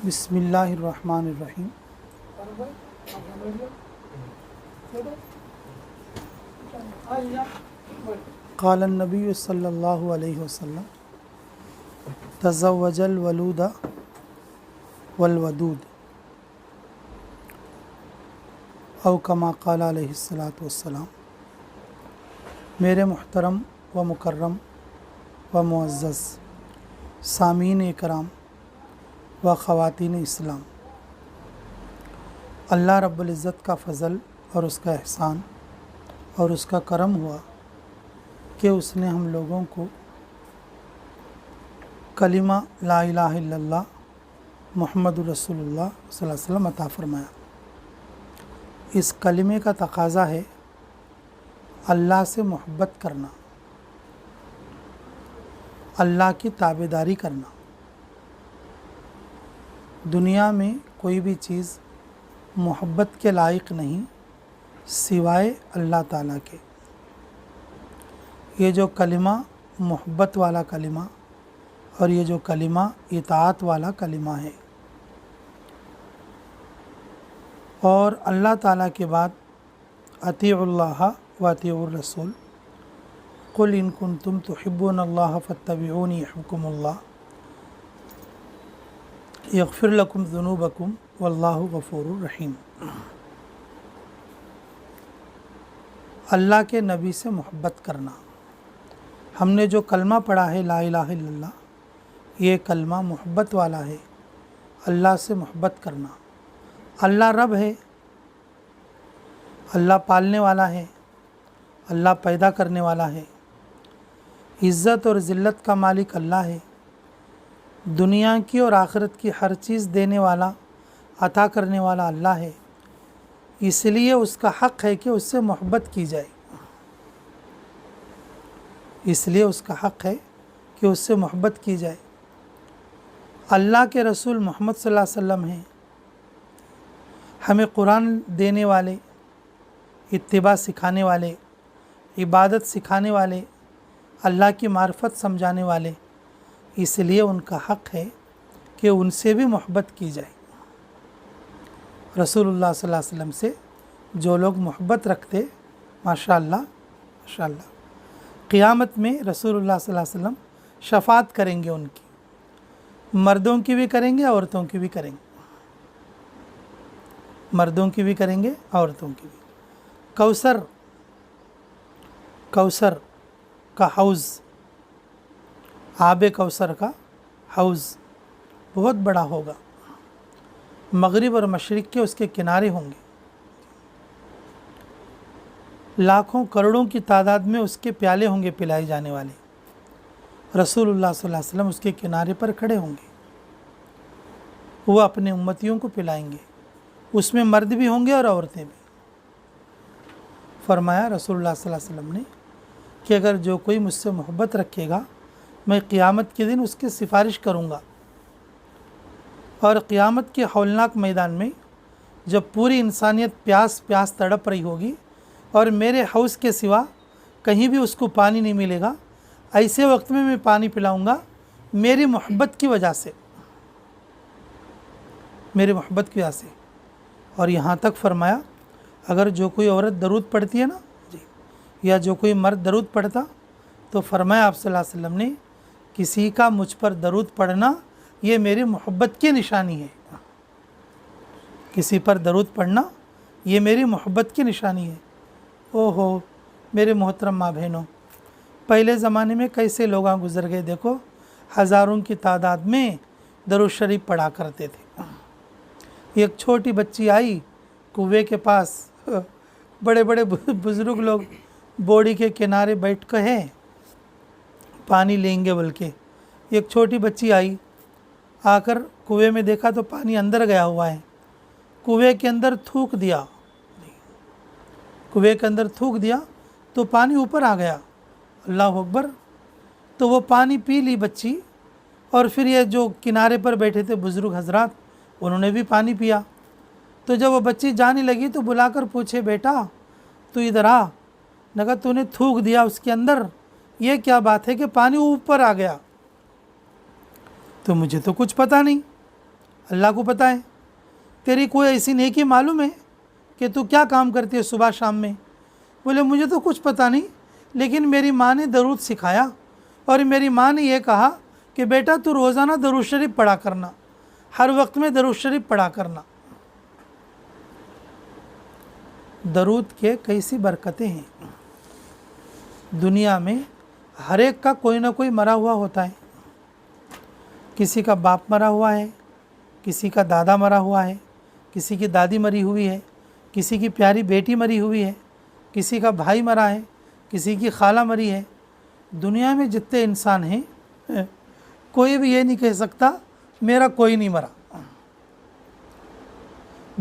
بسم اللہ الرحمن الرحیم۔ قال النبی صلی اللہ علیہ وسلم تزوج الولود والودود او کما قال علیہ الصلاۃ والسلام۔ میرے محترم و مکرم و معزز سامعین اکرام و خواتین اسلام، اللہ رب العزت کا فضل اور اس کا احسان اور اس کا کرم ہوا کہ اس نے ہم لوگوں کو کلمہ لا الہ الا اللہ محمد رسول اللہ صلی اللہ علیہ وسلم عطا فرمایا۔ اس کلمے کا تقاضا ہے اللہ سے محبت کرنا، اللہ کی تابعداری کرنا۔ دنیا میں کوئی بھی چیز محبت کے لائق نہیں سوائے اللہ تعالیٰ کے۔ یہ جو کلمہ محبت والا کلمہ اور یہ جو کلمہ اطاعت والا کلمہ ہے، اور اللہ تعالیٰ کے بعد اطیعوا اللہ و اطیعوا الرسول، قل ان کنتم تحبون اللہ فاتبعونی یحببکم اللہ یغفر لکم ذنوبکم واللہ غفور الرحیم۔ اللہ کے نبی سے محبت کرنا۔ ہم نے جو کلمہ پڑھا ہے لا الہ الا اللہ، یہ کلمہ محبت والا ہے، اللہ سے محبت کرنا۔ اللہ رب ہے، اللہ پالنے والا ہے، اللہ پیدا کرنے والا ہے، عزت اور ذلت کا مالک اللہ ہے، دنیا کی اور آخرت کی ہر چیز دینے والا عطا کرنے والا اللہ ہے۔ اس لیے اس کا حق ہے کہ اس سے محبت کی جائے، اس لیے اس کا حق ہے کہ اس سے محبت کی جائے۔ اللہ کے رسول محمد صلی اللہ علیہ وسلم ہیں، ہمیں قرآن دینے والے، اتباع سکھانے والے، عبادت سکھانے والے، اللہ کی معرفت سمجھانے والے، اس لیے ان کا حق ہے کہ ان سے بھی محبت کی جائے۔ رسول اللہ صلی اللہ علیہ وسلم سے جو لوگ محبت رکھتے، ماشاءاللہ ماشاءاللہ، قیامت میں رسول اللہ صلی اللہ علیہ وسلم شفاعت کریں گے ان کی، مردوں کی بھی کریں گے، عورتوں کی بھی کریں گے، مردوں کی بھی کریں گے، عورتوں کی بھی۔ کوثر کا حوض، آب کوثر کا حوض بہت بڑا ہوگا، مغرب اور مشرق کے اس کے کنارے ہوں گے، لاکھوں کروڑوں کی تعداد میں اس کے پیالے ہوں گے پلائے جانے والے۔ رسول اللہ صلی اللہ علیہ وسلم اس کے کنارے پر کھڑے ہوں گے، وہ اپنے امتیوں کو پلائیں گے، اس میں مرد بھی ہوں گے اور عورتیں بھی۔ فرمایا رسول اللہ صلی اللہ علیہ وسلم نے کہ اگر جو کوئی مجھ سے محبت رکھے گا، میں قیامت کے دن اس کی سفارش کروں گا، اور قیامت کے ہولناک میدان میں جب پوری انسانیت پیاس تڑپ رہی ہوگی اور میرے حوض کے سوا کہیں بھی اس کو پانی نہیں ملے گا، ایسے وقت میں پانی پلاؤں گا میری محبت کی وجہ سے، میری محبت کی وجہ سے۔ اور یہاں تک فرمایا اگر جو کوئی عورت درود پڑھتی ہے نا جی، یا جو کوئی مرد درود پڑھتا، تو فرمایا آپ صلی اللہ علیہ وسلم نے، کسی کا مجھ پر درود پڑھنا یہ میری محبت کی نشانی ہے، کسی پر درود پڑھنا یہ میری محبت کی نشانی ہے۔ اوہو میرے محترم ماں بہنوں، پہلے زمانے میں کیسے لوگ گزر گئے، دیکھو ہزاروں کی تعداد میں درود شریف پڑھا کرتے تھے۔ ایک چھوٹی بچی آئی کنویں کے پاس، بڑے بڑے بزرگ لوگ بوڑی کے کنارے بیٹھ کے ہیں، پانی لیں گے بلکہ، ایک چھوٹی بچی آئی، آ کر کنویں میں دیکھا تو پانی اندر گیا ہوا ہے، کنویں کے اندر تھوک دیا، کنویں کے اندر تھوک دیا تو پانی اوپر آ گیا، اللہ اکبر۔ تو وہ پانی پی لی بچی، اور پھر یہ جو کنارے پر بیٹھے تھے بزرگ حضرات، انہوں نے بھی پانی پیا۔ تو جب وہ بچی جانے لگی تو بلا کر پوچھے، بیٹا تو ادھر آ، نے کہا تو نے تھوک دیا اس کے اندر، یہ کیا بات ہے کہ پانی اوپر آ گیا؟ تو مجھے تو کچھ پتہ نہیں۔ اللہ کو پتہ ہے۔ تیری کوئی ایسی نیکی معلوم ہے کہ تو کیا کام کرتی ہے صبح شام میں؟ بولے مجھے تو کچھ پتہ نہیں، لیکن میری ماں نے درود سکھایا، اور میری ماں نے یہ کہا کہ بیٹا تو روزانہ درود شریف پڑھا کرنا، ہر وقت میں درود شریف پڑھا کرنا۔ درود کے کیسی برکتیں ہیں۔ دنیا میں ہر ایک کا کوئی نہ کوئی مرا ہوا ہوتا ہے۔ کسی کا باپ مرا ہوا ہے، کسی کا دادا مرا ہوا ہے، کسی کی دادی مری ہوئی ہے، کسی کی پیاری بیٹی مری ہوئی ہے، کسی کا بھائی مرا ہے، کسی کی خالہ مری ہے۔ دنیا میں جتنے انسان ہیں کوئی بھی یہ نہیں کہہ سکتا میرا کوئی نہیں مرا۔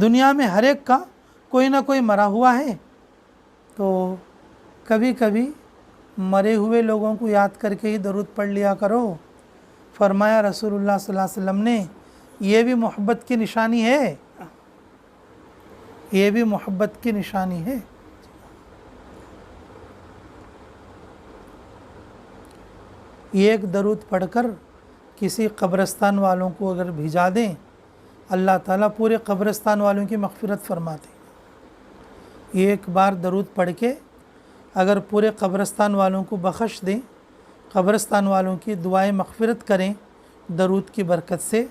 دنیا میں ہر ایک کا کوئی نہ کوئی مرا ہوا ہے۔ تو کبھی کبھی مرے ہوئے لوگوں کو یاد کر کے ہی درود پڑھ لیا کرو۔ فرمایا رسول اللہ صلی اللہ علیہ وسلم نے، یہ بھی محبت کی نشانی ہے، یہ بھی محبت کی نشانی ہے۔ ایک درود پڑھ کر کسی قبرستان والوں کو اگر بھیجا دیں، اللہ تعالیٰ پورے قبرستان والوں کی مغفرت فرماتے ہیں۔ ایک بار درود پڑھ کے اگر پورے قبرستان والوں کو بخش دیں، قبرستان والوں کی دعائیں مغفرت کریں درود کی برکت سے،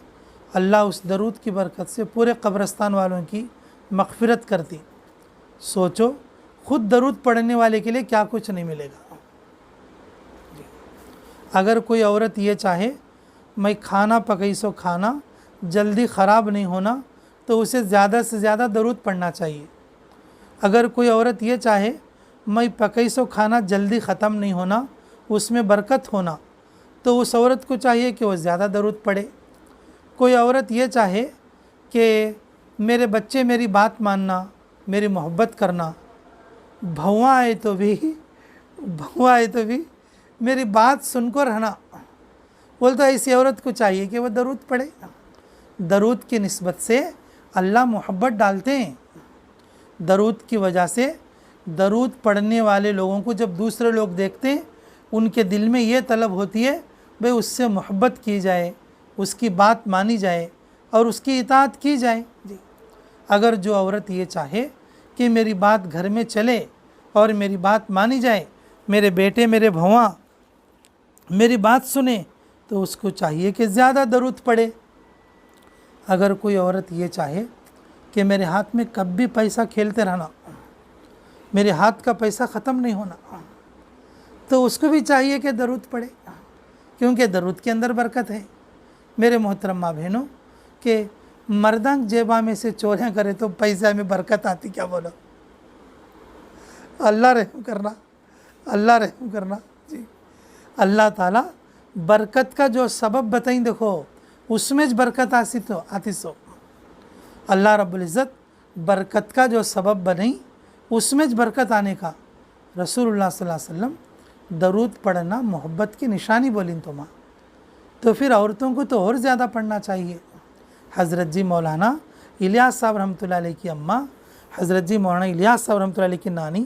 اللہ اس درود کی برکت سے پورے قبرستان والوں کی مغفرت کرتی۔ سوچو خود درود پڑھنے والے کے لیے کیا کچھ نہیں ملے گا۔ اگر کوئی عورت یہ چاہے میں کھانا پکئی سو کھانا جلدی خراب نہیں ہونا، تو اسے زیادہ سے زیادہ درود پڑھنا چاہیے۔ اگر کوئی عورت یہ چاہے میں پکئی سو کھانا جلدی ختم نہیں ہونا، اس میں برکت ہونا، تو اس عورت کو چاہیے کہ وہ زیادہ درود پڑھے۔ کوئی عورت یہ چاہے کہ میرے بچے میری بات ماننا، میری محبت کرنا، بھواں آئے تو بھی میری بات سن کو رہنا، بولتا ایسی عورت کو چاہیے کہ وہ درود پڑھے۔ درود کی نسبت سے اللہ محبت ڈالتے ہیں۔ درود کی وجہ سے درود پڑھنے والے لوگوں کو جب دوسرے لوگ دیکھتے ہیں، ان کے دل میں یہ طلب ہوتی ہے بھئی اس سے محبت کی جائے، اس کی بات مانی جائے اور اس کی اطاعت کی جائے۔ اگر جو عورت یہ چاہے کہ میری بات گھر میں چلے اور میری بات مانی جائے، میرے بیٹے میرے بھواں میری بات سنیں، تو اس کو چاہیے کہ زیادہ درود پڑھے۔ اگر کوئی عورت یہ چاہے کہ میرے ہاتھ میں کب بھی پیسہ کھیلتے رہنا، میرے ہاتھ کا پیسہ ختم نہیں ہونا، تو اس کو بھی چاہیے کہ درود پڑھے، کیونکہ درود کے اندر برکت ہے۔ میرے محترم ماں بہنوں، کہ مردانگ جیبا میں سے چوریاں کرے تو پیسہ میں برکت آتی، کیا بولو؟ اللہ رحم کرنا، اللہ رحم کرنا جی۔ اللہ تعالیٰ برکت کا جو سبب بتائیں، دیکھو اس میں برکت آتی سو۔ اللہ رب العزت برکت کا جو سبب بنائیں، اس میں برکت آنے کا۔ رسول اللہ صلی اللہ علیہ وسلم درود پڑھنا محبت کی نشانی بولیں تو ماں، تو پھر عورتوں کو تو اور زیادہ پڑھنا چاہیے۔ حضرت جی مولانا الیاس صاحب رحمۃ اللہ علیہ کی اماں، حضرت جی مولانا الیاس صاحب رحمۃ اللہ علیہ کی نانی،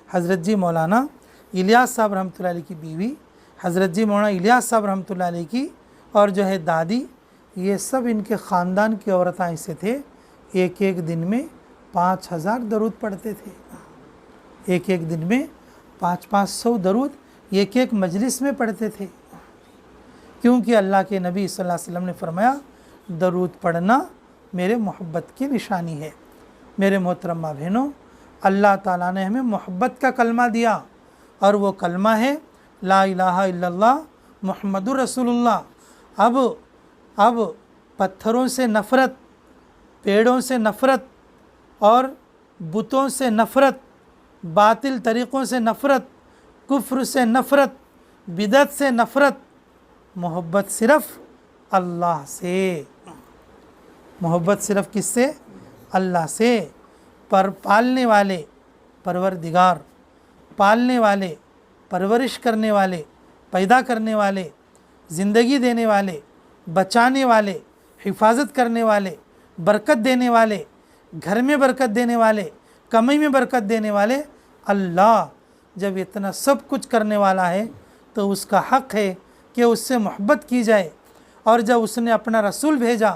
حضرت جی مولانا الیاس صاحب رحمۃ اللہ علیہ کی بیوی، حضرت جی مولانا الیاس صاحب رحمۃ اللہ علیہ کی اور جو ہے دادی، یہ سب ان کے خاندان کی عورتیں ایسے تھے، ایک ایک دن میں 5000 درود پڑھتے تھے۔ ایک ایک دن میں 500 درود ایک ایک مجلس میں پڑھتے تھے، کیونکہ اللہ کے نبی صلی اللہ علیہ وسلم نے فرمایا درود پڑھنا میرے محبت کی نشانی ہے۔ میرے محترم ماں بہنوں، اللہ تعالیٰ نے ہمیں محبت کا کلمہ دیا، اور وہ کلمہ ہے لا الہ الا اللہ محمد رسول اللہ۔ اب پتھروں سے نفرت، پیڑوں سے نفرت اور بتوں سے نفرت، باطل طریقوں سے نفرت، کفر سے نفرت، بدعت سے نفرت، محبت صرف اللہ سے۔ محبت صرف کس سے؟ اللہ سے۔ پر پالنے والے پروردگار، پالنے والے پرورش کرنے والے، پیدا کرنے والے، زندگی دینے والے، بچانے والے، حفاظت کرنے والے، برکت دینے والے، گھر میں برکت دینے والے، کمائی میں برکت دینے والے اللہ جب اتنا سب کچھ کرنے والا ہے، تو اس کا حق ہے کہ اس سے محبت کی جائے۔ اور جب اس نے اپنا رسول بھیجا،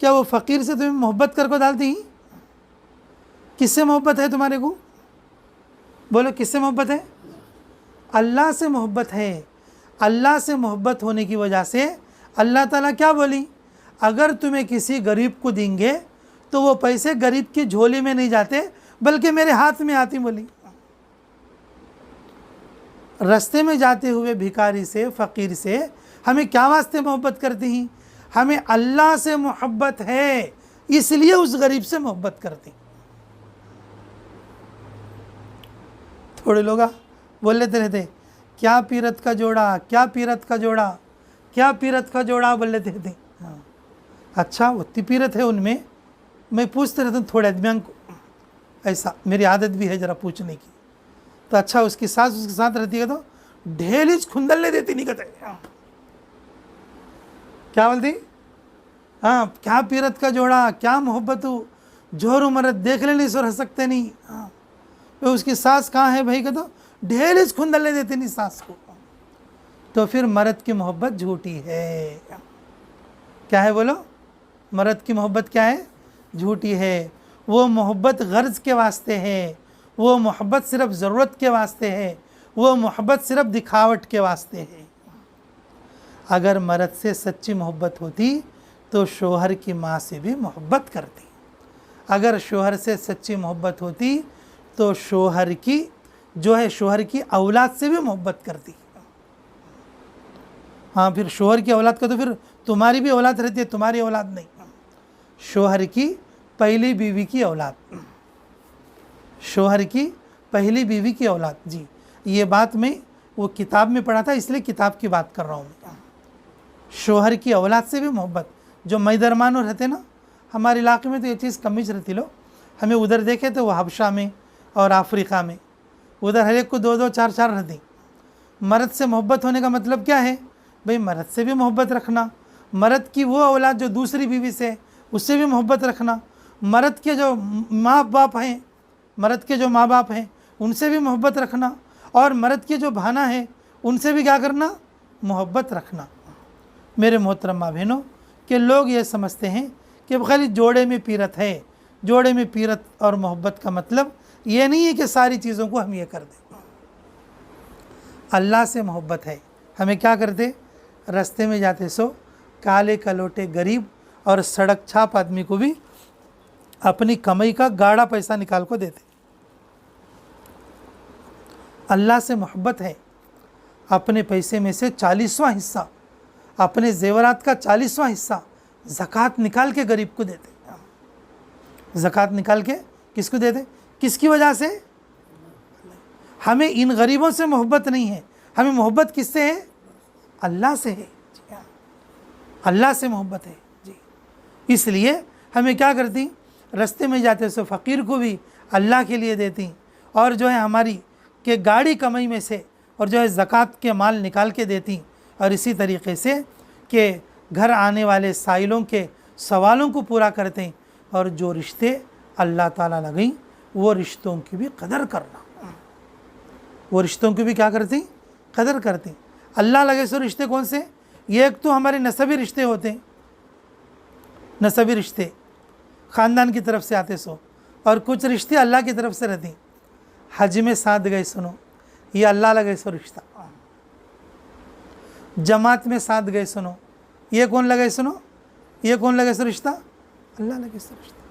کیا وہ فقیر سے تمہیں محبت کر کو ڈالتی ہیں؟ کس سے محبت ہے تمہارے کو؟ بولو کس سے محبت ہے؟ اللہ سے محبت ہے۔ اللہ سے محبت ہونے کی وجہ سے اللہ تعالیٰ کیا بولی؟ اگر تمہیں کسی غریب کو دیں گے تو وہ پیسے غریب کی جھولی میں نہیں جاتے بلکہ میرے ہاتھ میں آتی بولی۔ رستے میں جاتے ہوئے بھکاری سے، فقیر سے ہمیں کیا واسطے محبت کرتی ہیں؟ ہمیں اللہ سے محبت ہے، اس لیے اس غریب سے محبت کرتی ہیں۔ تھوڑے لوگ بول لیتے رہتے کیا پیرت کا جوڑا، کیا پیرت کا جوڑا، کیا پیرت کا جوڑا بول لیتے رہتے۔ اچھا اتنی پیرت ہے ان میں پوچھتے رہتا ہوں تھوڑے آدمیوں کو، ایسا میری عادت بھی ہے ذرا پوچھنے کی۔ تو اچھا اس کی ساس اس کے ساتھ رہتی ہے تو ڈھیلیچ کھندل لے دیتی نہیں کہتے کیا بولتی؟ ہاں کیا پیرت کا جوڑا، کیا محبت ہو، جوہر و مرد دیکھ لینے سے رہ سکتے نہیں۔ اس کی ساس کہاں ہے بھائی کہ تو ڈھیلیچ کھندل لے دیتی نہیں ساس کو۔ تو پھر مرد کی محبت جھوٹی ہے۔ کیا ہے بولو؟ مرد کی محبت کیا ہے؟ جھوٹی ہے۔ وہ محبت غرض کے واسطے ہے، وہ محبت صرف ضرورت کے واسطے ہے، وہ محبت صرف دکھاوٹ کے واسطے ہے۔ اگر مرد سے سچی محبت ہوتی تو شوہر کی ماں سے بھی محبت کرتی۔ اگر شوہر سے سچی محبت ہوتی تو شوہر کی اولاد سے بھی محبت کرتی۔ ہاں پھر شوہر کی اولاد کا تو پھر تمہاری بھی اولاد رہتی ہے، تمہاری اولاد نہیں، شوہر کی پہلی بیوی کی اولاد، شوہر کی پہلی بیوی کی اولاد۔ جی یہ بات میں وہ کتاب میں پڑھا تھا، اس لیے کتاب کی بات کر رہا ہوں میں۔ شوہر کی اولاد سے بھی محبت، جو میدرمانوں رہتے نا، ہمارے علاقے میں تو یہ چیز کم ہی رہتی لو، ہمیں ادھر دیکھے تو وہ حبشہ میں اور افریقہ میں ادھر ہر ایک کو 2 2 4 4 رہتی۔ مرد سے محبت ہونے کا مطلب کیا ہے؟ بھئی مرد سے بھی محبت رکھنا، مرد کی وہ اولاد جو دوسری بیوی سے اس سے بھی محبت رکھنا، مرد کے جو ماں باپ ہیں ان سے بھی محبت رکھنا، اور مرد کے جو بھانا ہیں ان سے بھی کیا کرنا؟ محبت رکھنا۔ میرے محترم ماں بہنوں کہ لوگ یہ سمجھتے ہیں کہ خالی جوڑے میں پیرت ہے، جوڑے میں پیرت اور محبت کا مطلب یہ نہیں ہے کہ ساری چیزوں کو ہم یہ کر دیں۔ اللہ سے محبت ہے، ہمیں کیا کرتے؟ رستے میں جاتے سو کالے کلوٹے غریب اور سڑک چھاپ آدمی کو بھی اپنی کمائی کا گاڑا پیسہ نکال کو دیتے۔ اللہ سے محبت ہے، اپنے پیسے میں سے 40واں حصہ، اپنے زیورات کا 40واں حصہ زکوٰۃ نکال کے غریب کو دیتے۔ زکوٰۃ نکال کے کس کو دیتے؟ کس کی وجہ سے؟ ہمیں ان غریبوں سے محبت نہیں ہے، ہمیں محبت کس سے ہے؟ اللہ سے ہے۔ اللہ سے محبت ہے جی، اس لیے ہمیں کیا کرتی؟ رستے میں جاتے سو فقیر کو بھی اللہ کے لیے دیتی، اور جو ہے ہماری کہ گاڑی کمائی میں سے اور جو ہے زکوٰۃ کے مال نکال کے دیتی، اور اسی طریقے سے کہ گھر آنے والے سائلوں کے سوالوں کو پورا کرتے، اور جو رشتے اللہ تعالیٰ لگیں وہ رشتوں کی بھی قدر کرنا، وہ رشتوں کی بھی کیا کرتی؟ قدر کرتی۔ اللہ لگے سو رشتے کون سے؟ یہ ایک تو ہمارے نسبی رشتے ہوتے ہیں، نسبی رشتے خاندان کی طرف سے آتے سو، اور کچھ رشتے اللہ کی طرف سے رہتے ہیں۔ حج میں ساتھ گئے سنو، یہ اللہ لگے سو رشتہ۔ جماعت میں ساتھ گئے سنو، یہ کون لگے سنو؟ یہ کون لگے سو رشتہ؟ اللہ لگے سو رشتہ۔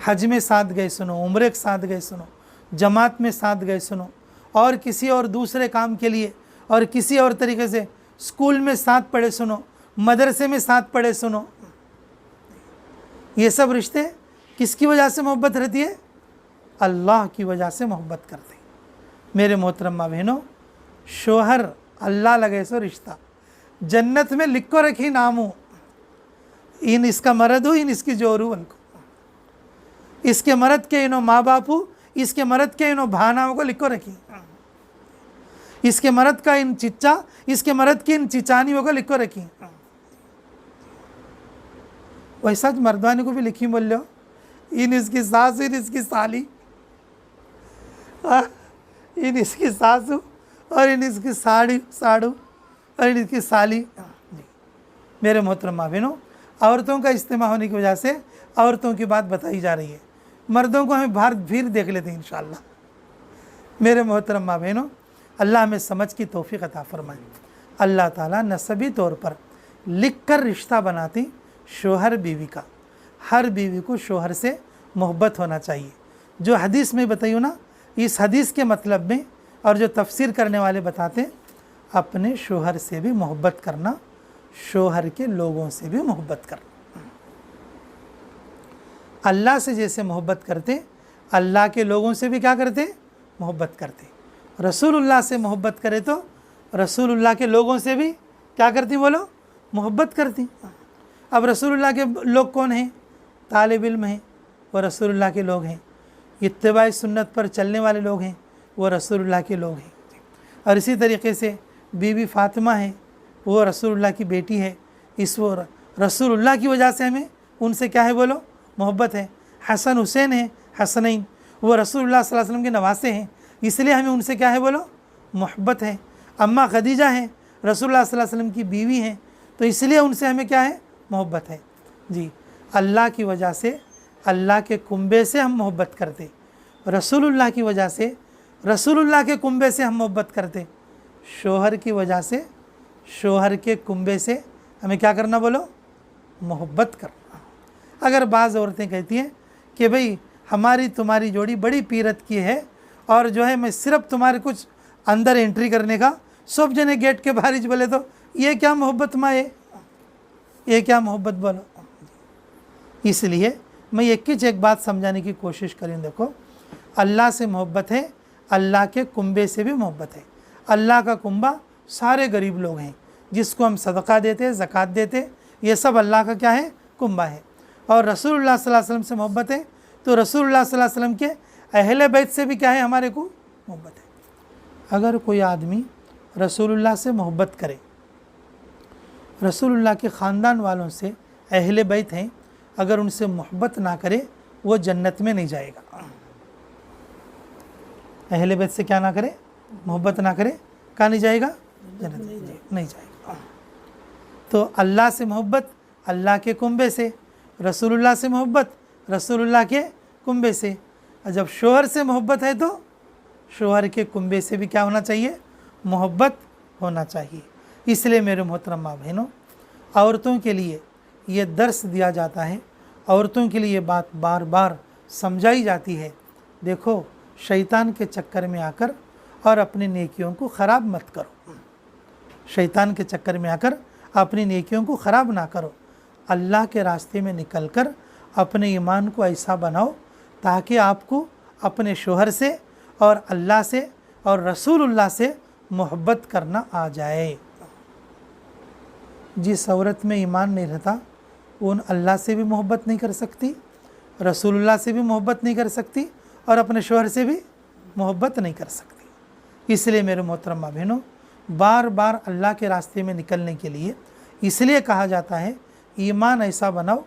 حج میں ساتھ گئے سنو، عمرے کے ساتھ گئے سنو، جماعت میں ساتھ گئے سنو، اور کسی اور دوسرے کام کے لیے اور کسی اور طریقے سے اسکول میں ساتھ پڑھے سنو، مدرسے میں ساتھ پڑھے سنو، یہ سب رشتے کس کی وجہ سے محبت رہتی ہے؟ اللہ کی وجہ سے محبت کرتے ہیں۔ میرے محترم ماں بہنوں، شوہر اللہ لگے سو رشتہ، جنت میں لکھ کو رکھی ناموں، ان اس کا مرد ہو، ان اس کی جورو ان کو، اس کے مرد کے انہوں ماں باپ ہو، اس کے مرد کے انہوں بھاناؤں کو لکھ کو رکھی، اس کے مرد کا ان چچا، اس کے مرد کی ان چچانیوں کو لکھ کو رکھی۔ ویسا مردانی کو بھی لکھی بول لو، ان اس کی ساس، ان اس کی سالی، ان اس کی ساسو اور ان اس کی ساڑو اور ان اس کی سالی۔ میرے محترم ماں بہنوں، عورتوں کا اجتماع ہونے کی وجہ سے عورتوں کی بات بتائی جا رہی ہے، مردوں کو ہمیں باہر پھر دیکھ لیتے ہیں انشاءاللہ۔ میرے محترم ماں بہنوں، اللہ ہمیں سمجھ کی توفیق عطا فرمائے۔ اللہ تعالیٰ نسبی طور پر لکھ کر رشتہ بناتی شوہر بیوی کا، ہر بیوی کو شوہر سے محبت ہونا چاہیے۔ جو حدیث میں بتائیوں نا، اس حدیث کے مطلب میں اور جو تفسیر کرنے والے بتاتے ہیں، اپنے شوہر سے بھی محبت کرنا، شوہر کے لوگوں سے بھی محبت کرنا۔ اللہ سے جیسے محبت کرتے، اللہ کے لوگوں سے بھی کیا کرتے؟ محبت کرتے۔ رسول اللہ سے محبت کرے تو رسول اللہ کے لوگوں سے بھی کیا کرتی؟ بولو، محبت کرتی۔ اب رسول اللہ کے لوگ کون ہیں؟ طالب علم ہیں، وہ رسول اللہ کے لوگ ہیں۔ اتباع سنت پر چلنے والے لوگ ہیں، وہ رسول اللہ کے لوگ ہیں۔ اور اسی طریقے سے بی بی فاطمہ ہے، وہ رسول اللہ کی بیٹی ہے، اس وہ رسول اللہ کی وجہ سے ہمیں ان سے کیا ہے؟ بولو، محبت ہے۔ حسن حسین ہیں، حسنین، وہ رسول اللہ صلی اللہ علیہ وسلم کے نواسے ہیں، اس لیے ہمیں ان سے کیا ہے؟ بولو، محبت ہے۔ اماں خدیجہ ہیں، رسول اللہ صلی اللہ علیہ وسلم کی بیوی ہیں، تو اس لیے ان سے ہمیں کیا ہے؟ محبت ہے۔ جی، اللہ کی وجہ سے، اللہ کے کنبے سے ہم محبت کرتے، رسول اللہ کی وجہ سے، رسول اللہ کے کنبے سے ہم محبت کرتے، شوہر کی وجہ سے، شوہر کے کنبے سے ہمیں کیا کرنا؟ بولو، محبت کرنا۔ اگر بعض عورتیں کہتی ہیں کہ بھئی ہماری تمہاری جوڑی بڑی پیرت کی ہے، اور جو ہے میں صرف تمہارے کچھ اندر انٹری کرنے کا، سب جنے گیٹ کے باہر ہی بولے، تو یہ کیا محبت ماں ہے؟ یہ کیا محبت؟ بولو۔ اس لیے میں ایک بات سمجھانے کی کوشش کریں۔ دیکھو، اللہ سے محبت ہے، اللہ کے کنبے سے بھی محبت ہے۔ اللہ کا کنبہ سارے غریب لوگ ہیں، جس کو ہم صدقہ دیتے، زکوٰۃ دیتے، یہ سب اللہ کا کیا ہے؟ کنبہ ہے۔ اور رسول اللہ صلی اللہ علیہ وسلم سے محبت ہے، تو رسول اللہ صلی اللہ علیہ وسلم کے اہل بیت سے بھی کیا ہے؟ ہمارے کو محبت ہے۔ اگر کوئی آدمی رسول اللہ سے محبت کرے، رسول اللہ کے خاندان والوں سے، اہل بیت ہیں، اگر ان سے محبت نہ کرے، وہ جنت میں نہیں جائے گا۔ اہل بیت سے کیا نہ کرے؟ محبت نہ کرے، کہاں نہیں جائے گا؟ جنت نہیں جائے گا۔ تو اللہ سے محبت اللہ کے کنبے سے، رسول اللہ سے محبت رسول اللہ کے کنبے سے۔ اور جب شوہر سے محبت ہے تو شوہر کے کنبے سے بھی کیا ہونا چاہیے؟ محبت ہونا چاہیے۔ اس لیے میرے محترم ماں بہنوں، عورتوں کے لیے یہ درس دیا جاتا ہے، عورتوں کے لیے یہ بات بار بار سمجھائی جاتی ہے۔ دیکھو، شیطان کے چکر میں آ کر اور اپنی نیکیوں کو خراب مت کرو، شیطان کے چکر میں آ کر اپنی نیکیوں کو خراب نہ کرو، اللہ کے راستے میں نکل کر اپنے ایمان کو ایسا بناؤ تاکہ آپ کو اپنے شوہر سے اور اللہ سے اور رسول اللہ سے محبت کرنا آ جائے۔ جس عورت میں ایمان نہیں رہتا، وہ اللہ سے بھی محبت نہیں کر سکتی، رسول اللہ سے بھی محبت نہیں کر سکتی، اور اپنے شوہر سے بھی محبت نہیں کر سکتی۔ اس لیے میرے محترم ماں بہنوں، بار بار اللہ کے راستے میں نکلنے کے لیے اس لیے کہا جاتا ہے، ایمان ایسا بناؤ،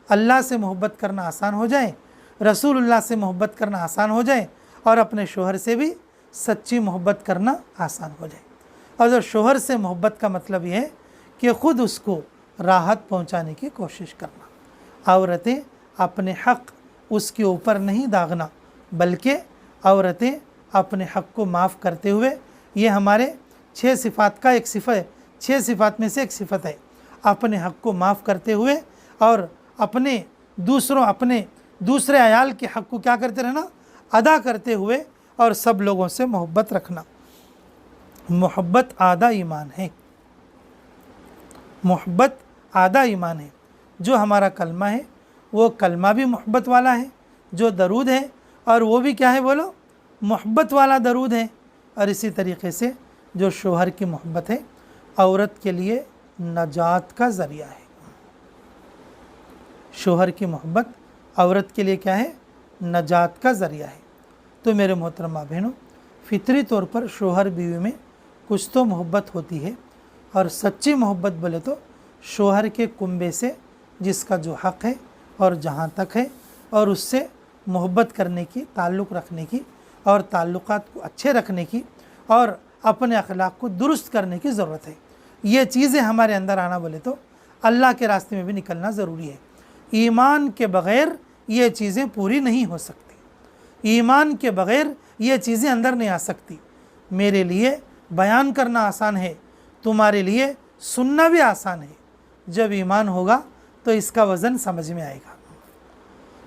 اللہ سے محبت کرنا آسان ہو جائے، رسول اللہ سے محبت کرنا آسان ہو جائے، اور اپنے شوہر سے بھی سچی محبت کرنا آسان ہو جائے۔ اور جو شوہر سے محبت کا مطلب یہ ہے کہ خود اس کو راحت پہنچانے کی کوشش کرنا۔ عورتیں اپنے حق اس کے اوپر نہیں داغنا، بلکہ عورتیں اپنے حق کو معاف کرتے ہوئے، یہ ہمارے 6 صفات کا ایک صفت ہے، 6 صفات میں سے ایک صفت ہے، اپنے حق کو معاف کرتے ہوئے اور اپنے دوسرے عیال کے حق کو کیا کرتے رہنا؟ ادا کرتے ہوئے، اور سب لوگوں سے محبت رکھنا۔ محبت آدھا ایمان ہے، محبت آدھا ایمان ہے۔ جو ہمارا کلمہ ہے وہ کلمہ بھی محبت والا ہے، جو درود ہے اور وہ بھی کیا ہے؟ بولو، محبت والا درود ہے۔ اور اسی طریقے سے جو شوہر کی محبت ہے، عورت کے لیے نجات کا ذریعہ ہے۔ شوہر کی محبت عورت کے لیے کیا ہے؟ نجات کا ذریعہ ہے۔ تو میرے محترم ماں بہنوں، فطری طور پر شوہر بیوی میں کچھ تو محبت ہوتی ہے، اور سچی محبت بولے تو شوہر کے کنبے سے جس کا جو حق ہے اور جہاں تک ہے، اور اس سے محبت کرنے کی، تعلق رکھنے کی، اور تعلقات کو اچھے رکھنے کی، اور اپنے اخلاق کو درست کرنے کی ضرورت ہے۔ یہ چیزیں ہمارے اندر آنا بولے تو اللہ کے راستے میں بھی نکلنا ضروری ہے۔ ایمان کے بغیر یہ چیزیں پوری نہیں ہو سکتی، ایمان کے بغیر یہ چیزیں اندر نہیں آ سکتی۔ میرے لیے بیان کرنا آسان ہے، تمہارے لیے سننا بھی آسان ہے۔ جب ایمان ہوگا تو اس کا وزن سمجھ میں آئے گا،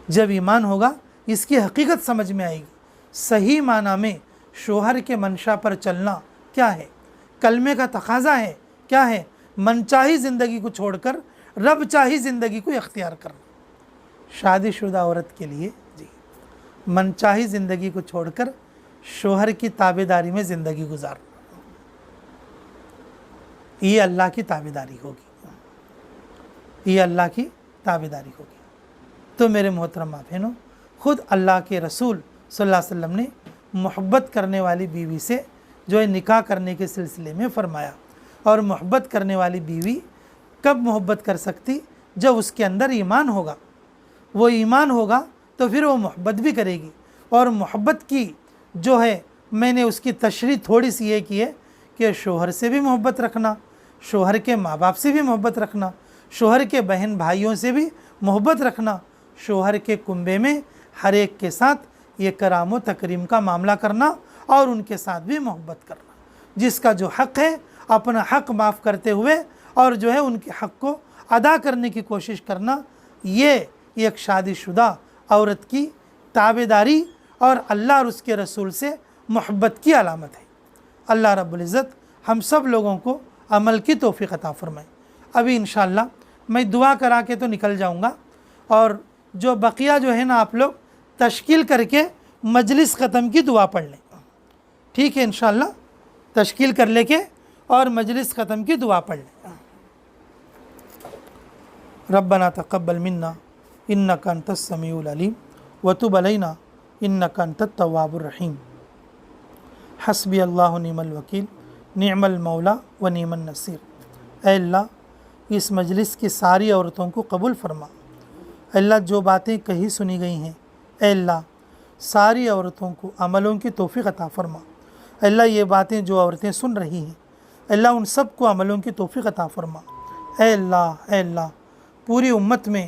جب ایمان ہوگا اس کی حقیقت سمجھ میں آئے گی۔ صحیح معنی میں شوہر کے منشا پر چلنا کیا ہے، کلمے کا تقاضا ہے کیا ہے، من چاہی زندگی کو چھوڑ کر رب چاہی زندگی کو اختیار کرنا۔ شادی شدہ عورت کے لیے من چاہی زندگی کو چھوڑ کر شوہر کی تابعداری میں زندگی گزارنا، یہ اللہ کی تابعداری ہوگی، یہ اللہ کی تابعداری ہوگی۔ تو میرے محترم ماں بہنوں، خود اللہ کے رسول صلی اللہ علیہ وسلم نے محبت کرنے والی بیوی سے جو ہے نکاح کرنے کے سلسلے میں فرمایا، اور محبت کرنے والی بیوی کب محبت کر سکتی؟ جب اس کے اندر ایمان ہوگا۔ وہ ایمان ہوگا تو پھر وہ محبت بھی کرے گی۔ اور محبت کی جو ہے میں نے اس کی تشریح تھوڑی سی یہ کی ہے کہ شوہر سے بھی محبت رکھنا، شوہر کے ماں باپ سے بھی محبت رکھنا، شوہر کے بہن بھائیوں سے بھی محبت رکھنا، شوہر کے کنبے میں ہر ایک کے ساتھ یہ کرام و تکریم کا معاملہ کرنا اور ان کے ساتھ بھی محبت کرنا، جس کا جو حق ہے اپنا حق معاف کرتے ہوئے اور جو ہے ان کے حق کو ادا کرنے کی کوشش کرنا، یہ ایک شادی شدہ عورت کی تابعداری اور اللہ اور اس کے رسول سے محبت کی علامت ہے۔ اللہ رب العزت ہم سب لوگوں کو عمل کی توفیق عطا فرمائے۔ ابھی انشاءاللہ میں دعا کرا کے تو نکل جاؤں گا، اور جو بقیہ جو ہے نا آپ لوگ تشکیل کر کے مجلس ختم کی دعا پڑھ لیں، ٹھیک ہے؟ انشاءاللہ تشکیل کر لے کے اور مجلس ختم کی دعا پڑھ لیں۔ ربنا تقبل منا انک انت السمیع العلیم وتب علینا انک انت التواب الرحیم۔ حسبی اللہ نعم الوکیل نعم المولا و نعم النصیر۔ اے اللہ اس مجلس کی ساری عورتوں کو قبول فرما۔ اے اللہ جو باتیں کہی سنی گئی ہیں، اے اللہ ساری عورتوں کو عملوں کی توفیق عطا فرما۔ اے اللہ یہ باتیں جو عورتیں سن رہی ہیں، اے اللہ ان سب کو عملوں کی توفیق عطا فرما۔ اے اللہ پوری امت میں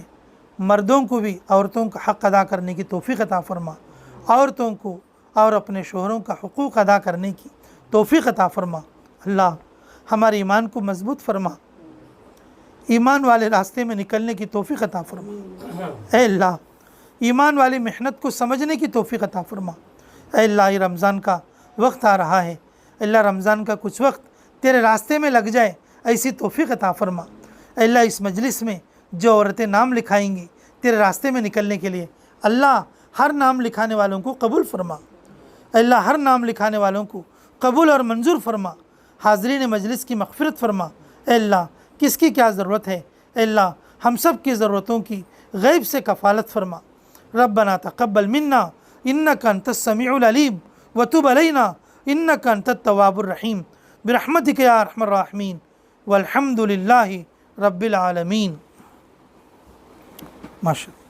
مردوں کو بھی عورتوں کا حق ادا کرنے کی توفیق عطا فرما، عورتوں کو اور اپنے شوہروں کا حقوق ادا کرنے کی توفیق عطا فرما۔ اللہ ہمارے ایمان کو مضبوط فرما، ایمان والے راستے میں نکلنے کی توفیق عطا فرما۔ اے اللہ ایمان والی محنت کو سمجھنے کی توفیق عطا فرما۔ اے اللہ یہ رمضان کا وقت آ رہا ہے، اے اللہ رمضان کا کچھ وقت تیرے راستے میں لگ جائے ایسی توفیق عطا فرما۔ اے اللہ اس مجلس میں جو عورتیں نام لکھائیں گی تیرے راستے میں نکلنے کے لیے، اللہ ہر نام لکھانے والوں کو قبول فرما۔ اے اللہ ہر نام لکھانے والوں کو قبول اور منظور فرما، حاضرین مجلس کی مغفرت فرما۔ اے اللہ کس کی کیا ضرورت ہے، اے اللہ ہم سب کی ضرورتوں کی غیب سے کفالت فرما۔ ربنا تقبل منا انک انت السمیع العلیم وتب علینا انک انت التواب الرحیم برحمتک یا ارحم الراحمین والحمد للہ رب العالمین۔ ماشاء اللہ۔